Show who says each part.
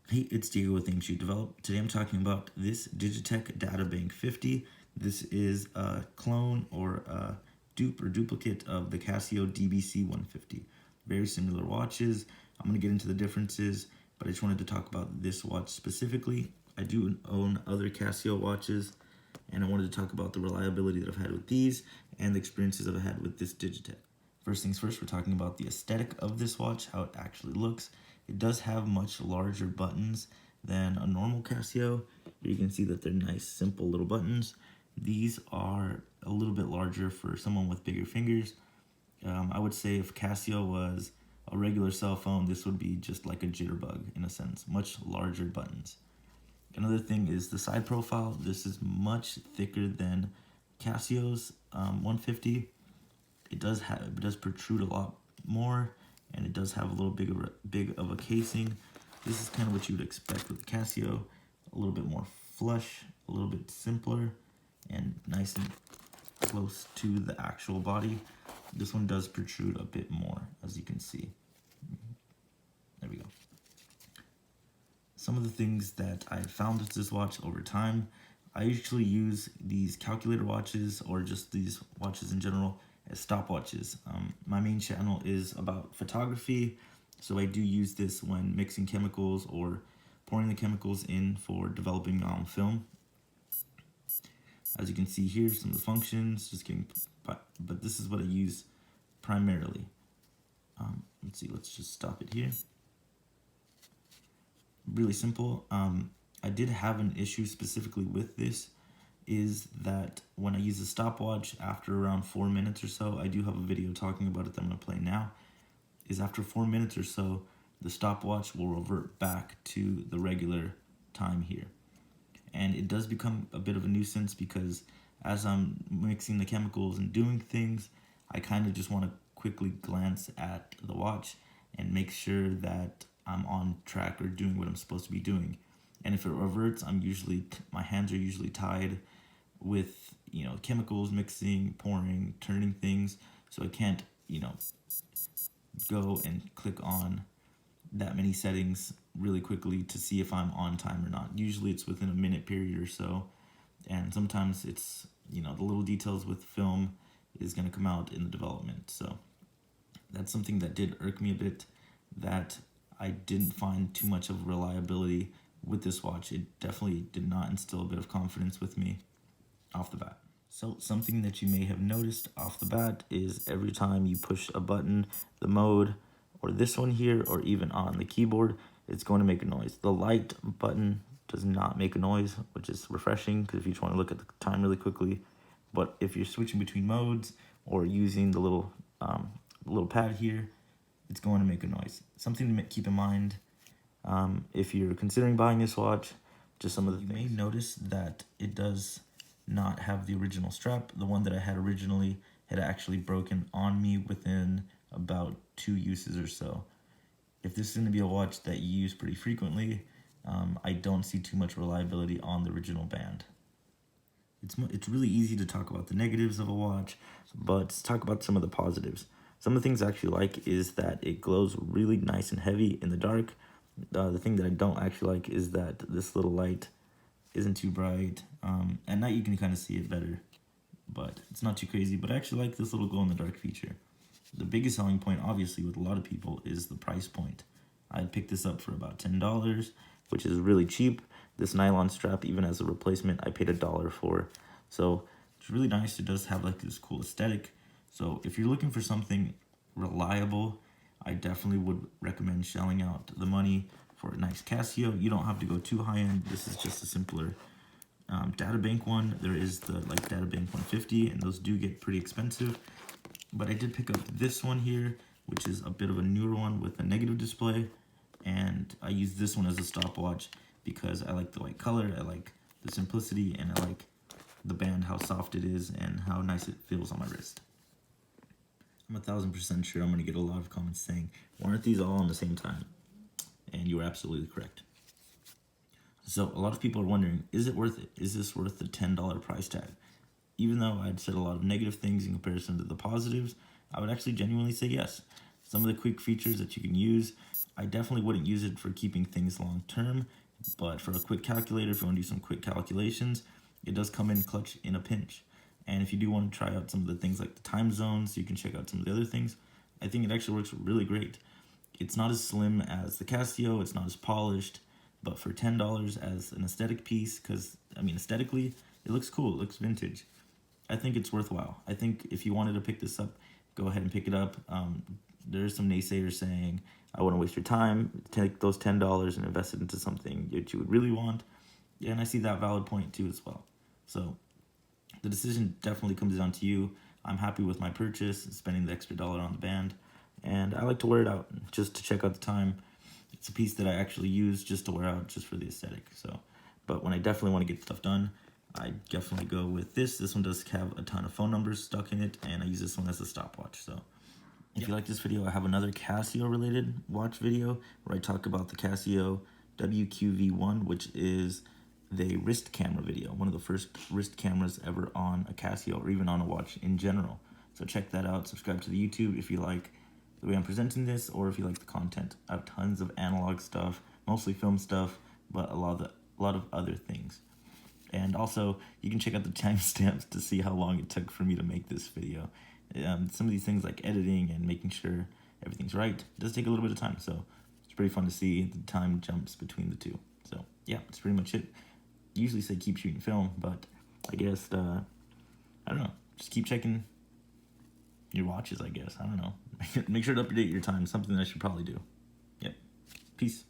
Speaker 1: Hey, it's Diego with Things You Develop. Today I'm talking about this Digitech Data Bank 50. This is a clone or a dupe or duplicate of the Casio DBC 150. Very similar watches. I'm going to get into the differences, but I just wanted to talk about this watch specifically. I do own other Casio watches, and I wanted to talk about the reliability that I've had with these and the experiences I've had with this Digitech. First things first, we're talking about the aesthetic of this watch, how it actually looks. It does have much larger buttons than a normal Casio. Here you can see that they're nice, simple little buttons. These are a little bit larger for someone with bigger fingers. I would say if Casio was a regular cell phone, this would be just like a jitterbug in a sense, much larger buttons. Another thing is the side profile. This is much thicker than Casio's 150. It does protrude a lot more, and it does have a little big of a casing. This is kind of what you would expect with Casio, a little bit more flush, a little bit simpler, and nice and close to the actual body. This one does protrude a bit more, as you can see. There we go. Some of the things that I found with this watch over time, I usually use these calculator watches or just these watches in general as stopwatches. My main channel is about photography, so I do use this when mixing chemicals or pouring the chemicals in for developing film. As you can see here, some of the functions, just kidding, but this is what I use primarily. Let's see, let's just stop it here. Really simple. I did have an issue specifically with this, is that when I use a stopwatch after around 4 minutes or so, I do have a video talking about it that I'm going to play now, is after 4 minutes or so, the stopwatch will revert back to the regular time here. And it does become a bit of a nuisance because as I'm mixing the chemicals and doing things, I kind of just want to quickly glance at the watch and make sure that I'm on track or doing what I'm supposed to be doing. And if it reverts, my hands are usually tied with, chemicals, mixing, pouring, turning things, so I can't, go and click on that many settings really quickly to see if I'm on time or not. Usually it's within a minute period or so, and sometimes it's, the little details with film is going to come out in the development. So that's something that did irk me a bit, that I didn't find too much of reliability with this watch. It definitely did not instill a bit of confidence with me off the bat. So something that you may have noticed off the bat is every time you push a button, the mode, or this one here, or even on the keyboard, it's going to make a noise. The light button does not make a noise, which is refreshing because if you just want to look at the time really quickly. But if you're switching between modes or using the little pad here, it's going to make a noise. Something to keep in mind if you're considering buying this watch. Just some of the things. You may notice that it does not have the original strap. The one that I had originally had actually broken on me within about 2 uses or so. If this is going to be a watch that you use pretty frequently, I don't see too much reliability on the original band. It's really easy to talk about the negatives of a watch, but let's talk about some of the positives. Some of the things I actually like is that it glows really nice and heavy in the dark. The thing that I don't actually like is that this little light isn't too bright. At night you can kind of see it better, but it's not too crazy. But I actually like this little glow in the dark feature. The biggest selling point, obviously, with a lot of people is the price point. I picked this up for about $10, which is really cheap. This nylon strap, even as a replacement, I paid $1 for. So it's really nice. It does have like this cool aesthetic. So if you're looking for something reliable, I definitely would recommend shelling out the money for a nice Casio. You don't have to go too high end. This is just a simpler Data Bank one. There is the Data Bank 150, and those do get pretty expensive. But I did pick up this one here, which is a bit of a newer one with a negative display. And I use this one as a stopwatch because I like the white color, I like the simplicity, and I like the band, how soft it is, and how nice it feels on my wrist. I'm 1000% sure I'm going to get a lot of comments saying, why aren't these all on the same time? And you are absolutely correct. So a lot of people are wondering, is it worth it? Is this worth the $10 price tag? Even though I'd said a lot of negative things in comparison to the positives, I would actually genuinely say yes. Some of the quick features that you can use I definitely wouldn't use it for keeping things long term, but for a quick calculator, if you want to do some quick calculations, it does come in clutch in a pinch. And if you do want to try out some of the things like the time zones, you can check out some of the other things. I think it actually works really great. It's not as slim as the Casio, it's not as polished, but for $10 as an aesthetic piece, because I mean, aesthetically, it looks cool, it looks vintage. I think it's worthwhile. I think if you wanted to pick this up, go ahead and pick it up. There's some naysayers saying, I wouldn't waste your time, take those $10 and invest it into something that you would really want. Yeah, and I see that valid point too as well. So the decision definitely comes down to you. I'm happy with my purchase, spending the extra dollar on the band, and I like to wear it out just to check out the time. It's a piece that I actually use just to wear out, just for the aesthetic. So, but when I definitely want to get stuff done, I definitely go with this. This one does have a ton of phone numbers stuck in it, and I use this one as a stopwatch. So if you like this video, I have another Casio related watch video where I talk about the Casio WQV1, which is the wrist camera video, one of the first wrist cameras ever on a Casio or even on a watch in general. So check that out. Subscribe to the YouTube if you like the way I'm presenting this, or if you like the content. I have tons of analog stuff, mostly film stuff, but a lot of other things. And also, you can check out the timestamps to see how long it took for me to make this video. Some of these things like editing and making sure everything's right does take a little bit of time, so it's pretty fun to see the time jumps between the two. So yeah, that's pretty much it. Usually say keep shooting film, but I guess I don't know, just keep checking your watches, I guess. I don't know. Make sure to update your time, something I should probably do. Yep. Peace.